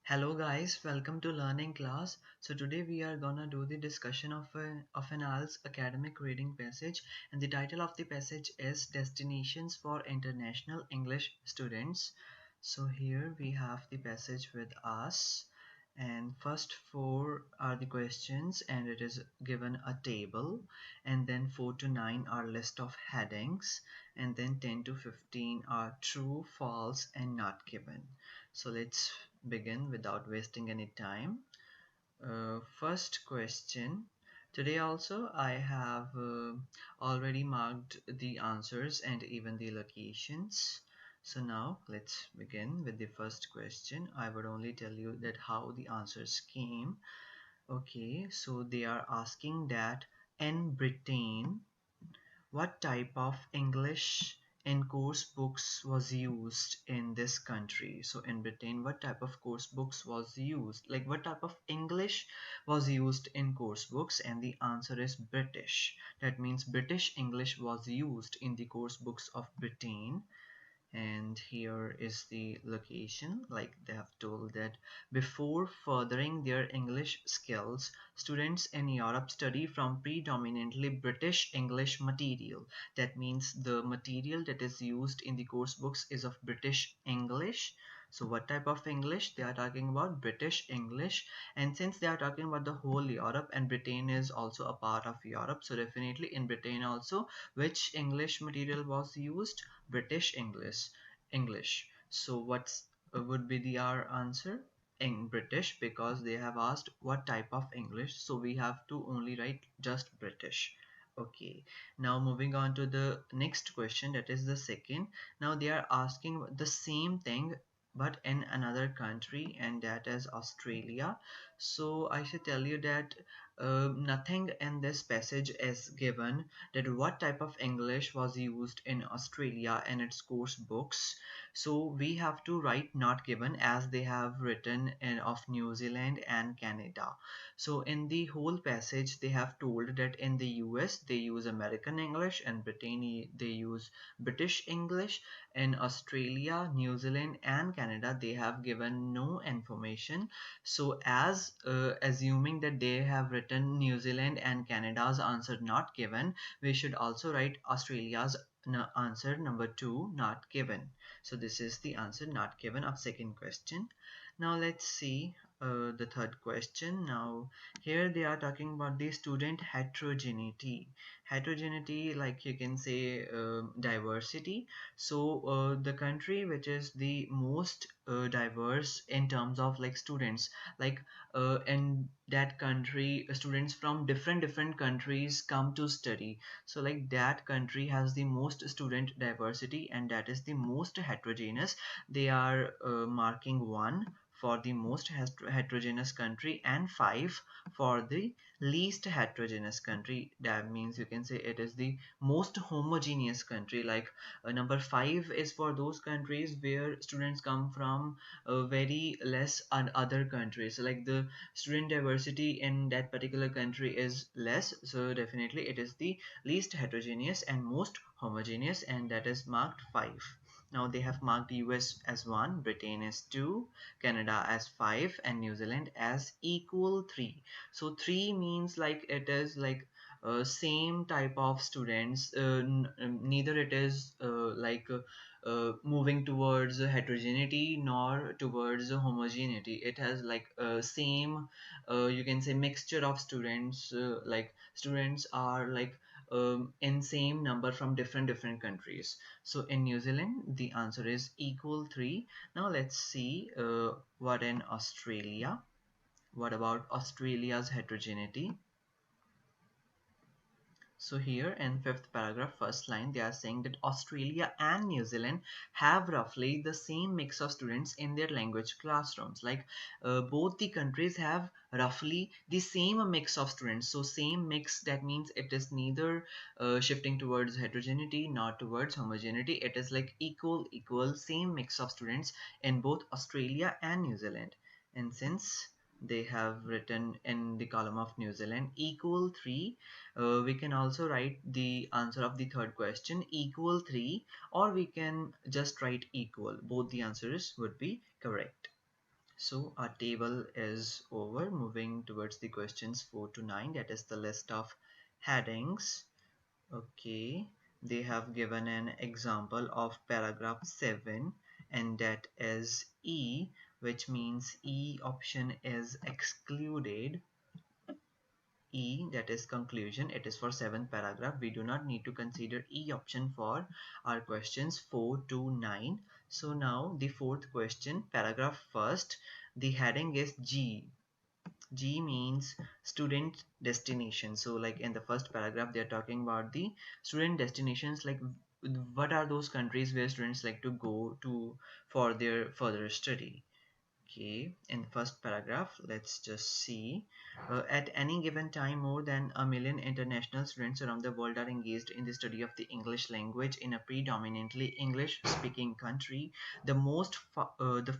Hello guys, welcome to learning class. So today we are gonna do the discussion of an IELTS academic reading passage, and the title of the passage is Destinations for International English Students. So here we have the passage with us, and first four are the questions, and it is given a table, and then 4 to 9 are list of headings, and then 10 to 15 are true, false, and not given. So let's begin without wasting any time. First question. Today also I have already marked the answers and even the locations. So now let's begin with the first question. I would only tell you that how the answers came. Okay, so they are asking that in Britain, what type of English in course books was used in this country? So in Britain, what type of course books was used? Like what type of English was used in course books? And the answer is British. That means British English was used in the course books of Britain. And here is the location. Like they have told that before furthering their English skills, students in Europe study from predominantly British English material. That means the material that is used in the course books is of British English. So what type of English? They are talking about British English, and since they are talking about the whole Europe, and Britain is also a part of Europe, so definitely in Britain also, which English material was used? British English. So what's would be the our answer? In British, because they have asked what type of English, so we have to only write just British. Okay, now moving on to the next question, that is the second. Now they are asking the same thing but in another country, and that is Australia. So I should tell you that nothing in this passage is given that what type of English was used in Australia in its course books. So we have to write not given, as they have written in of New Zealand and Canada. So in the whole passage they have told that in the US they use American English, and Britain they use British English. In Australia, New Zealand and Canada they have given no information. So as assuming that they have written New Zealand and Canada's answer not given, we should also write Australia's answer number 2 not given. So this is the answer not given of second question. Now let's see the third question. Now here they are talking about the student heterogeneity. Heterogeneity, like you can say diversity. So the country which is the most diverse in terms of like students, like in that country students from different countries come to study. So like that country has the most student diversity, and that is the most heterogeneous. They are marking 1 for the most heterogeneous country and 5 for the least heterogeneous country. That means you can say it is the most homogeneous country. Like number 5 is for those countries where students come from very less other countries. So like the student diversity in that particular country is less, so definitely it is the least heterogeneous and most homogeneous, and that is marked 5. Now they have marked US as 1, Britain as 2, Canada as 5, and New Zealand as equal 3. So 3 means like it is like same type of students, neither it is moving towards heterogeneity nor towards homogeneity. It has like same you can say mixture of students, like students are like in same number from different countries. So in New Zealand the answer is equal 3. Now let's see what in Australia. What about Australia's heterogeneity? So here in fifth paragraph, first line, they are saying that Australia and New Zealand have roughly the same mix of students in their language classrooms. Like both the countries have roughly the same mix of students. So same mix, that means it is neither shifting towards heterogeneity nor towards homogeneity. It is like equal same mix of students in both Australia and New Zealand. And since they have written in the column of New Zealand equal 3, we can also write the answer of the third question equal 3, or we can just write equal. Both the answers would be correct. So our table is over. Moving towards the questions 4 to 9, that is the list of headings. Okay, they have given an example of paragraph 7, and that is E, which means E option is excluded. E, that is conclusion, it is for 7th paragraph. We do not need to consider E option for our questions 4 to 9. So now the fourth question, paragraph first, the heading is G. G means student destination. So like in the first paragraph they are talking about the student destinations, like what are those countries where students like to go to for their further study. Okay, in the first paragraph, let's just see. At any given time, more than a million international students around the world are engaged in the study of the English language in a predominantly English-speaking country. The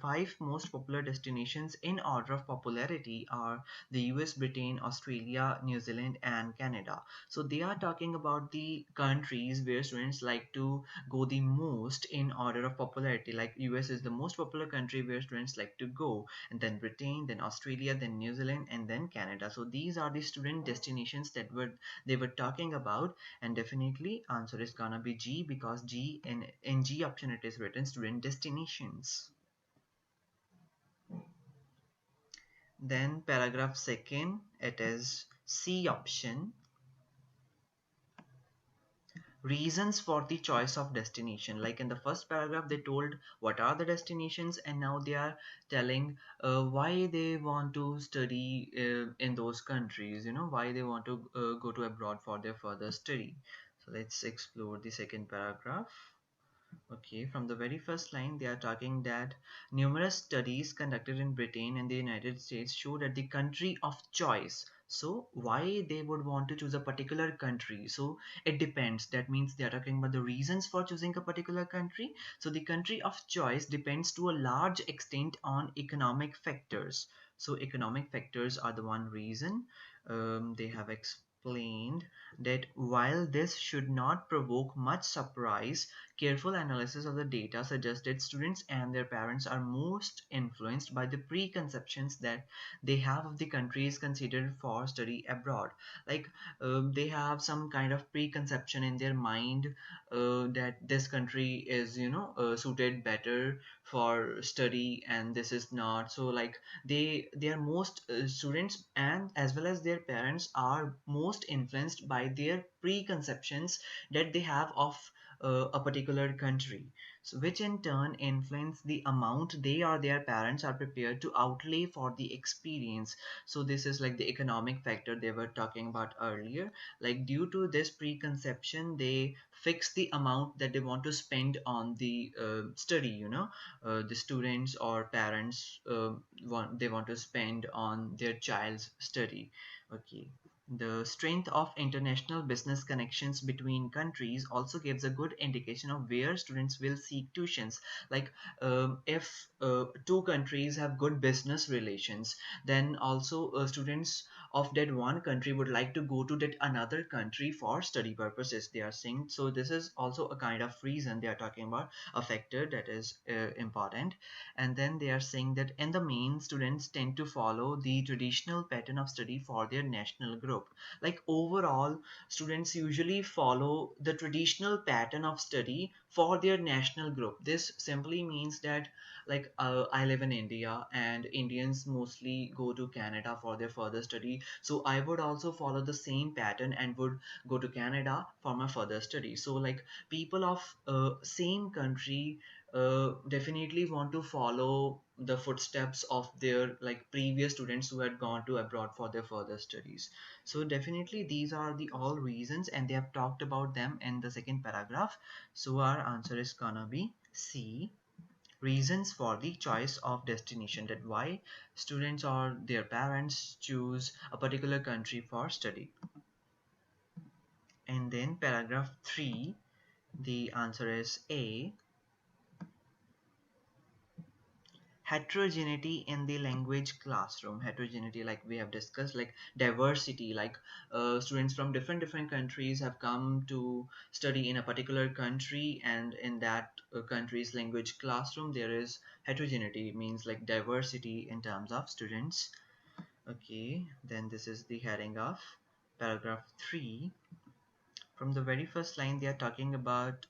five most popular destinations in order of popularity are the US, Britain, Australia, New Zealand, and Canada. So they are talking about the countries where students like to go the most in order of popularity. Like US is the most popular country where students like to go, and then Britain, then Australia, then New Zealand, and then Canada. So these are the student destinations that they were talking about, and definitely answer is gonna be G, because G in G option it is written student destinations. Then paragraph second, it is C option, reasons for the choice of destination. Like in the first paragraph they told what are the destinations, and now they are telling why they want to study in those countries, why they want to go to abroad for their further study. So let's explore the second paragraph. Okay, from the very first line, they are talking that numerous studies conducted in Britain and the United States show that the country of choice. So, why they would want to choose a particular country? So, it depends. That means they are talking about the reasons for choosing a particular country. So, the country of choice depends to a large extent on economic factors. So, economic factors are the one reason. They have explained that while this should not provoke much surprise, careful analysis of the data suggests that students and their parents are most influenced by the preconceptions that they have of the countries considered for study abroad. Like they have some kind of preconception in their mind that this country is, suited better for study, and this is not. So like they are most students and as well as their parents are most influenced by their preconceptions that they have of a particular country, so which in turn influence the amount they or their parents are prepared to outlay for the experience. So this is like the economic factor they were talking about earlier. Like due to this preconception they fix the amount that they want to spend on the study, the students or parents want to spend on their child's study. Okay, the strength of international business connections between countries also gives a good indication of where students will seek tuitions. Like if two countries have good business relations, then also students of that one country would like to go to that another country for study purposes, they are saying. So this is also a kind of reason they are talking about, a factor that is important. And then they are saying that in the main students tend to follow the traditional pattern of study for their national group. Like overall students usually follow the traditional pattern of study for their national group. This simply means that like I live in India and Indians mostly go to Canada for their further study, so I would also follow the same pattern and would go to Canada for my further study. So like people of same country definitely want to follow the footsteps of their like previous students who had gone to abroad for their further studies. So definitely these are the all reasons and they have talked about them in the second paragraph. So our answer is gonna be C, reasons for the choice of destination, that why students or their parents choose a particular country for study. And then paragraph 3, the answer is A, heterogeneity in the language classroom. Heterogeneity, like we have discussed, like diversity, like students from different countries have come to study in a particular country, and in that country's language classroom there is heterogeneity, means like diversity in terms of students. Okay, then this is the heading of paragraph 3. From the very first line, they are talking about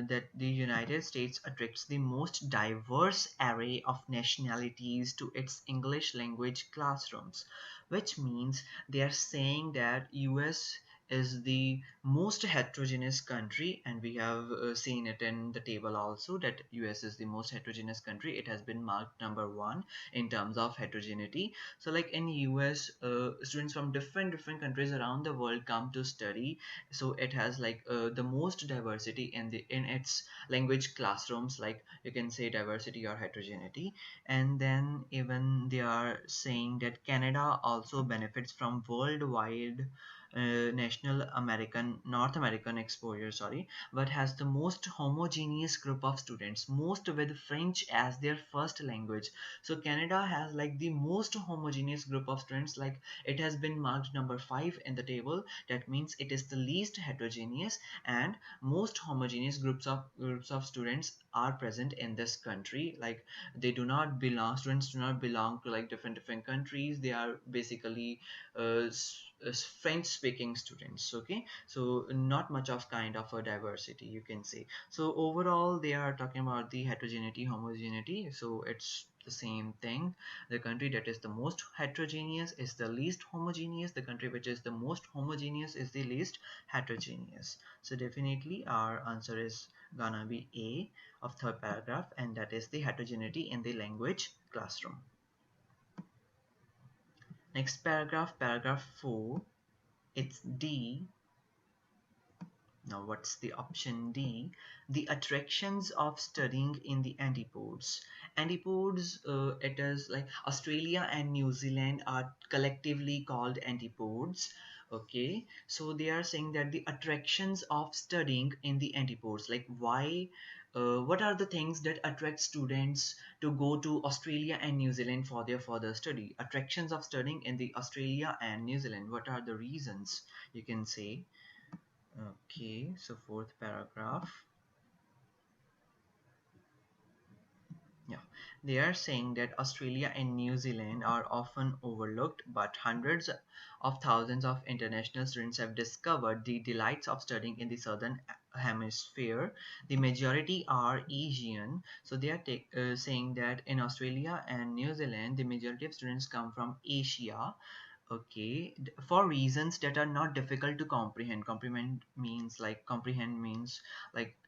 that the United States attracts the most diverse array of nationalities to its English language classrooms, which means they are saying that US is the most heterogeneous country, and we have seen it in the table also that US is the most heterogeneous country. It has been marked number 1 in terms of heterogeneity. So like in US, students from different countries around the world come to study, so it has like the most diversity in its language classrooms, like you can say diversity or heterogeneity. And then even they are saying that Canada also benefits from worldwide national American North American exposure, sorry, but has the most homogeneous group of students, most with French as their first language. So Canada has like the most homogeneous group of students, like it has been marked number 5 in the table. That means it is the least heterogeneous, and most homogeneous groups of students are present in this country. Like they do not belong students do not belong to like different countries. They are basically French speaking students. Okay, so not much of kind of a diversity, you can say. So overall they are talking about the heterogeneity, homogeneity, so it's the same thing. The country that is the most heterogeneous is the least homogeneous. The country which is the most homogeneous is the least heterogeneous. So definitely our answer is gonna be A of third paragraph, and that is the heterogeneity in the language classroom. Next paragraph, paragraph 4, it's D. Now, what's the option D? The attractions of studying in the antipodes. Antipodes, it is like Australia and New Zealand are collectively called antipodes. Okay, so they are saying that the attractions of studying in the antipodes, like why, what are the things that attract students to go to Australia and New Zealand for their further study? Attractions of studying in the Australia and New Zealand. What are the reasons? You can say. Okay, so fourth paragraph. Yeah, they are saying that Australia and New Zealand are often overlooked, but hundreds of thousands of international students have discovered the delights of studying in the southern hemisphere. The majority are Asian, so they are saying that in Australia and New Zealand, the majority of students come from Asia. Okay, for reasons that are not difficult to comprehend. Comprehend means like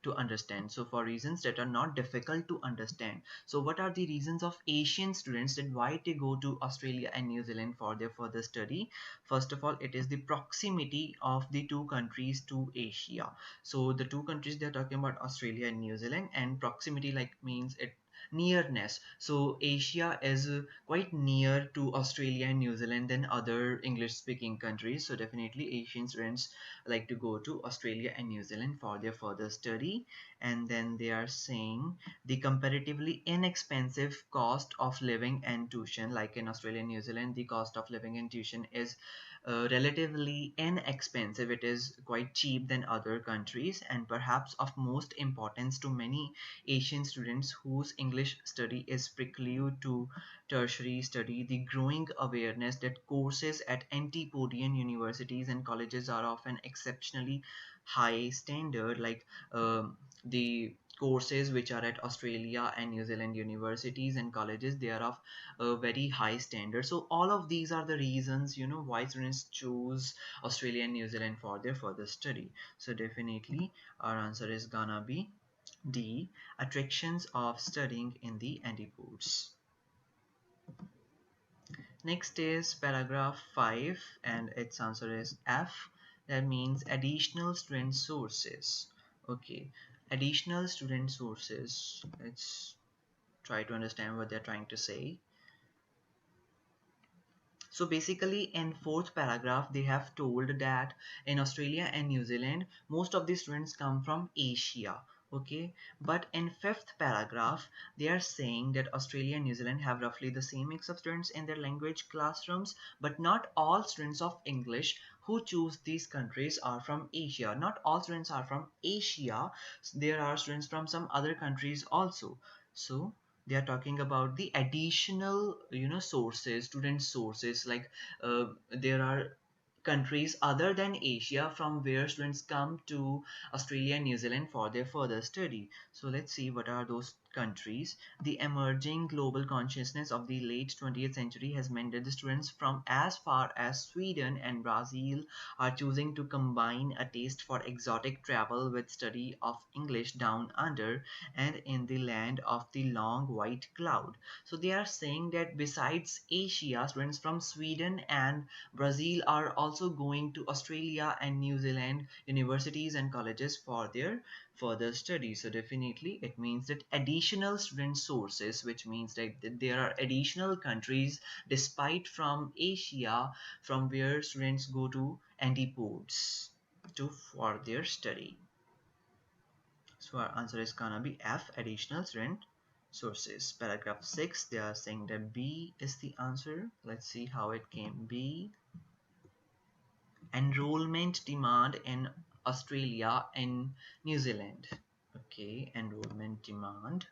to understand. So for reasons that are not difficult to understand. So what are the reasons of Asian students that why they go to Australia and New Zealand for their further study? First of all, it is the proximity of the two countries to Asia. So the two countries they're talking about, Australia and New Zealand, and proximity like means it nearness. So Asia is quite near to Australia and New Zealand than other English speaking countries. So definitely Asian students like to go to Australia and New Zealand for their further study. And then they are saying the comparatively inexpensive cost of living and tuition, like in Australia and New Zealand the cost of living and tuition is relatively inexpensive. It is quite cheap than other countries, and perhaps of most importance to many Asian students whose English study is preclude to tertiary study, the growing awareness that courses at antipodian universities and colleges are often exceptionally high standard, like the courses which are at Australia and New Zealand universities and colleges, they are of a very high standard. So all of these are the reasons, why students choose Australia and New Zealand for their further study. So definitely our answer is gonna be D, attractions of studying in the antipodes. Next is paragraph 5, and its answer is F. That means additional student sources. Okay, additional student sources. Let's try to understand what they're trying to say. So basically in fourth paragraph they have told that in Australia and New Zealand most of the students come from Asia. Okay, but in fifth paragraph they are saying that Australia and New Zealand have roughly the same mix of students in their language classrooms, but not all students of English who choose these countries are from Asia. Not all students are from Asia. There are students from some other countries also. So they are talking about the additional sources, student sources, like there are countries other than Asia from where students come to Australia and New Zealand for their further study. So let's see what are those countries. The emerging global consciousness of the late 20th century has meant that the students from as far as Sweden and Brazil are choosing to combine a taste for exotic travel with study of English down under and in the land of the long white cloud. So they are saying that besides Asia, students from Sweden and Brazil are also going to Australia and New Zealand universities and colleges for their further study. So definitely it means that additional student sources, which means that there are additional countries despite from Asia from where students go to antipodes to for their study. So our answer is gonna be F, additional student sources. Paragraph 6, they are saying that B is the answer. Let's see how it came. B, enrollment demand in Australia and New Zealand. Okay, enrollment demand.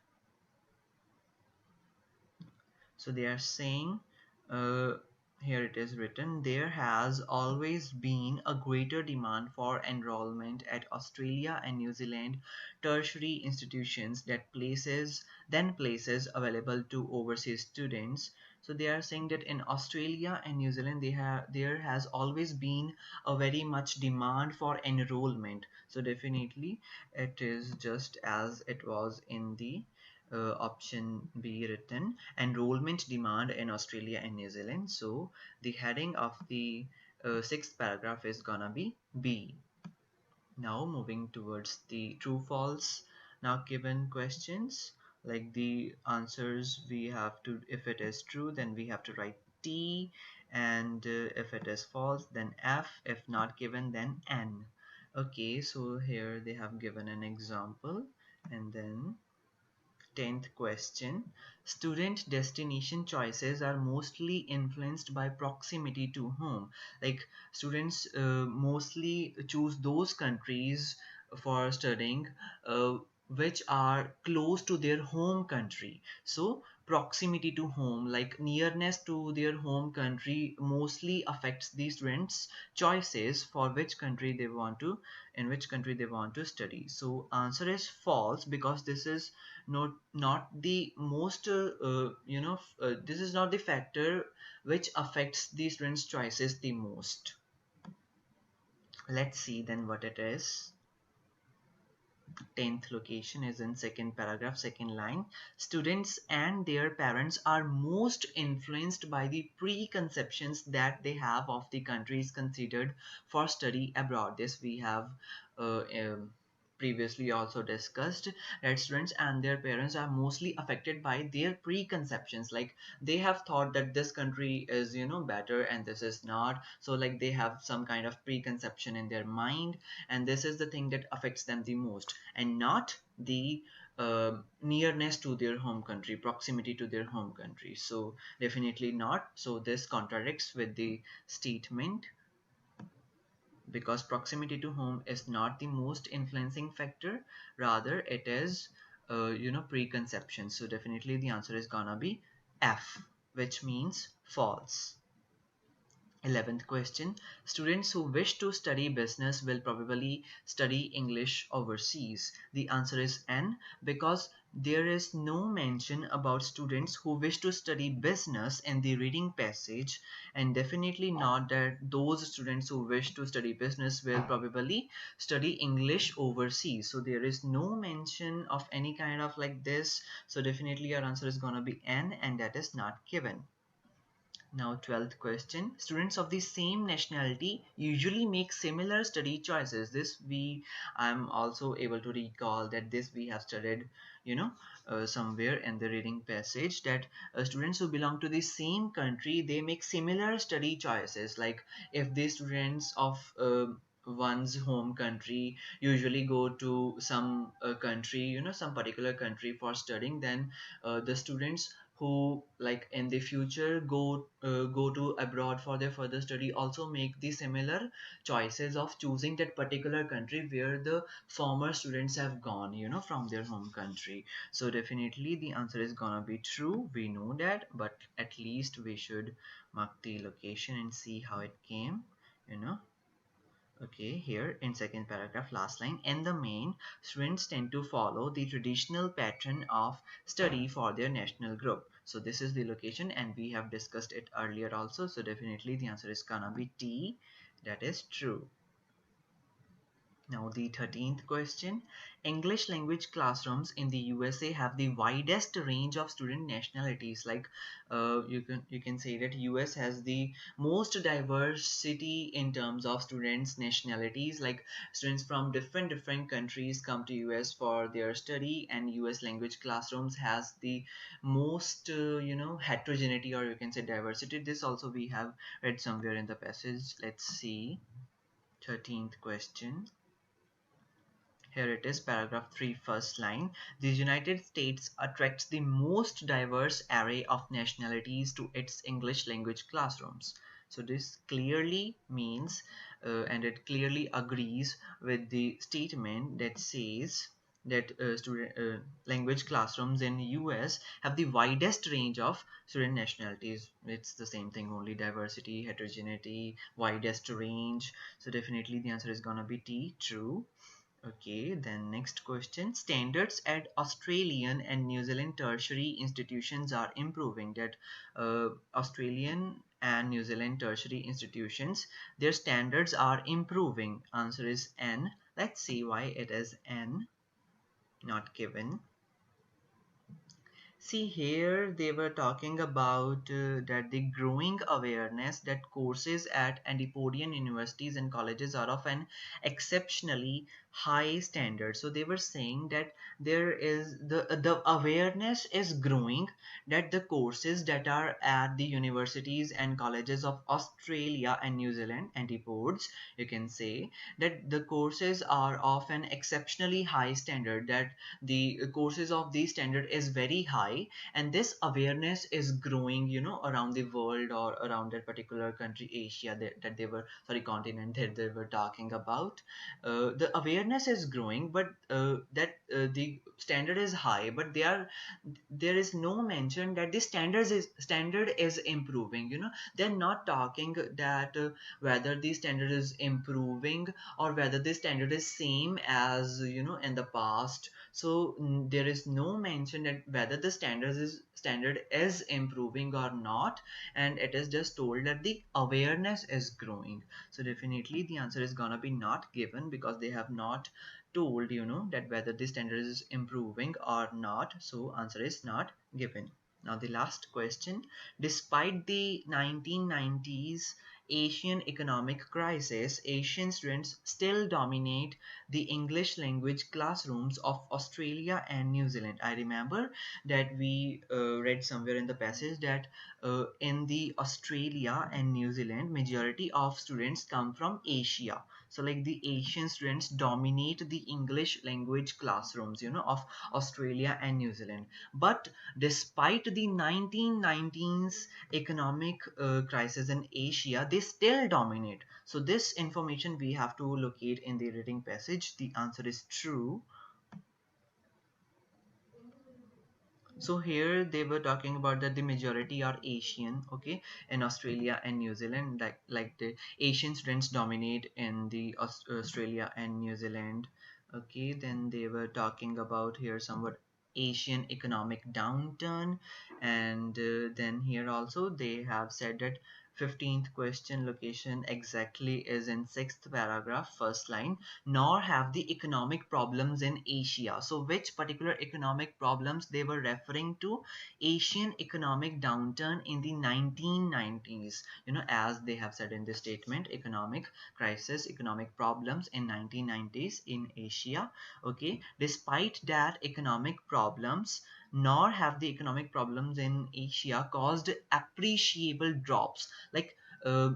So they are saying, uh, here it is written, there has always been a greater demand for enrollment at Australia and New Zealand tertiary institutions than places available to overseas students. So they are saying that in Australia and New Zealand there has always been a very much demand for enrollment. So definitely it is just as it was in the option B written, enrollment demand in Australia and New Zealand. So the heading of the sixth paragraph is gonna be B. Now moving towards the true false now given questions, like the answers we have to, if it is true then we have to write T, and if it is false then F, if not given then N. Okay, so here they have given an example, and then 10th question. Student destination choices are mostly influenced by proximity to home. Like students mostly choose those countries for studying which are close to their home country. So proximity to home, like nearness to their home country, mostly affects the students' choices for which country they want to, in which country they want to study. So answer is false, because this is not the most this is not the factor which affects the students choices the most. Let's see then what it is. 10th location is in second paragraph, second line. Students and their parents are most influenced by the preconceptions that they have of the countries considered for study abroad. This we have uh, um, previously also discussed, that students and their parents are mostly affected by their preconceptions. Like they have thought that this country is better and this is not, so like they have some kind of preconception in their mind, and this is the thing that affects them the most, and not the nearness to their home country, proximity to their home country. So definitely not. So this contradicts with the statement, because proximity to home is not the most influencing factor, rather it is preconception. So definitely the answer is gonna be F, which means false. 11th question. Students who wish to study business will probably study English overseas. The answer is N, because there is no mention about students who wish to study business in the reading passage, and definitely not that those students who wish to study business will probably study English overseas. So there is no mention of any kind of like this. So definitely our answer is gonna be N, and that is not given. Now 12th question. Students of the same nationality usually make similar study choices. This I'm also able to recall that this we have studied, somewhere in the reading passage, that students who belong to the same country, they make similar study choices. Like if the students of one's home country, usually go to some country, some particular country for studying, then the students who like in the future go to abroad for their further study also make the similar choices of choosing that particular country where the former students have gone, from their home country. So definitely the answer is gonna be true, we know that, but at least we should mark the location and see how it came, you know Okay, here in second paragraph, last line, in the main, students tend to follow the traditional pattern of study for their national group. So this is the location and we have discussed it earlier also. So definitely the answer is gonna be T. That is true. Now the 13th question. English language classrooms in the USA have the widest range of student nationalities. Like you can say that US has the most diversity in terms of students nationalities. Like students from different countries come to US for their study, and US language classrooms has the most heterogeneity, or you can say diversity. This also we have read somewhere in the passage. Let's see. 13th question. Here it is, paragraph 3, first line. The United States attracts the most diverse array of nationalities to its English language classrooms. So this clearly means, and it clearly agrees with the statement that says that student language classrooms in US have the widest range of student nationalities. It's the same thing, only diversity, heterogeneity, widest range. So definitely the answer is gonna be T, true. Okay, then next question. Standards at Australian and New Zealand tertiary institutions are improving. That Australian and New Zealand tertiary institutions, their standards are improving. Answer is N. Let's see why it is N, not given. See, here they were talking about that the growing awareness that courses at Antipodean universities and colleges are of an exceptionally high standard. So they were saying that there is the awareness is growing that the courses that are at the universities and colleges of Australia and New Zealand, antipodes, you can say, that the courses are of an exceptionally high standard, that the courses of these standard is very high, and this awareness is growing, around the world or around that particular country, Asia, that they were, sorry, continent that they were talking about. The awareness is growing, but that the standard is high, but there is no mention that the standard is improving. They're not talking that whether the standard is improving or whether the standard is same as in the past. So there is no mention that whether the standard is improving or not, and it is just told that the awareness is growing. So definitely the answer is gonna be not given, because they have not told that whether the standard is improving or not. So answer is not given. Now the last question. Despite the 1990s Asian economic crisis, Asian students still dominate the English language classrooms of Australia and New Zealand. I remember that we read somewhere in the passage that in the Australia and New Zealand, majority of students come from Asia. So like the Asian students dominate the English language classrooms, of Australia and New Zealand. But despite the 1990s economic crisis in Asia, they still dominate. So this information we have to locate in the reading passage. The answer is true. So here they were talking about that the majority are Asian, okay, in Australia and New Zealand, like the Asian students dominate in the Australia and New Zealand. Okay, then they were talking about here somewhat Asian economic downturn, and then here also they have said that 15th question location exactly is in 6th paragraph, first line. Nor have the economic problems in Asia. So which particular economic problems they were referring to? Asian economic downturn in the 1990s. As they have said in the statement, economic crisis, economic problems in 1990s in Asia. Okay, despite that economic problems, nor have the economic problems in Asia caused appreciable drops. Like uh,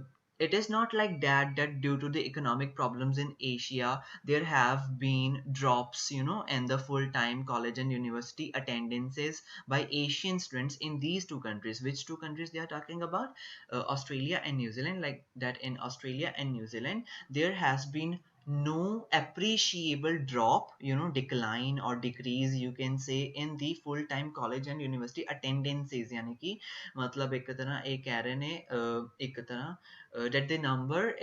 it is not like that due to the economic problems in Asia there have been drops, in the full-time college and university attendances by Asian students in these two countries. Which two countries they are talking about? Australia and New Zealand. Like that, in Australia and New Zealand there has been no appreciable drop, decline or decrease, you can say, in the full time college and university attendances. यानी कि मतलब एक तरह एक कह रहे ने एक तरह that the number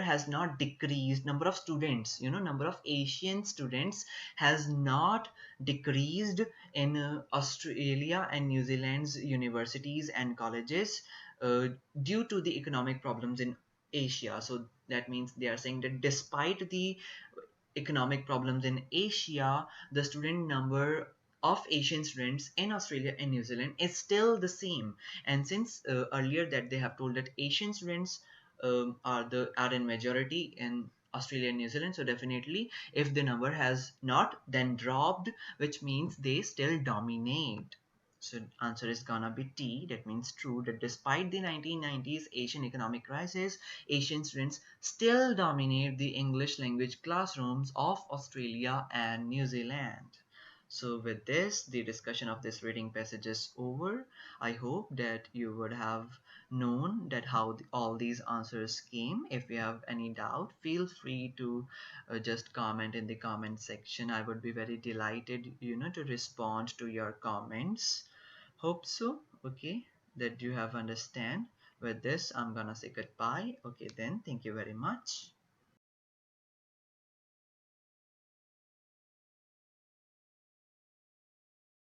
has not decreased, number of students, number of Asian students has not decreased in Australia and New Zealand's universities and colleges uh, due to the economic problems in Asia. So that means they are saying that despite the economic problems in Asia, the student number of Asian students in Australia and New Zealand is still the same. And since earlier that they have told that Asian students are in majority in Australia and New Zealand, so definitely if the number has not then dropped, which means they still dominate. So answer is gonna be T. That means true, that despite the 1990s Asian economic crisis, Asian students still dominate the English language classrooms of Australia and New Zealand. So with this, the discussion of this reading passage is over. I hope that you would have known that how all these answers came. If you have any doubt, feel free to just comment in the comment section. I would be very delighted, to respond to your comments. Hope so. Okay, that you have understand. With this, I'm gonna say goodbye. Okay, then, thank you very much.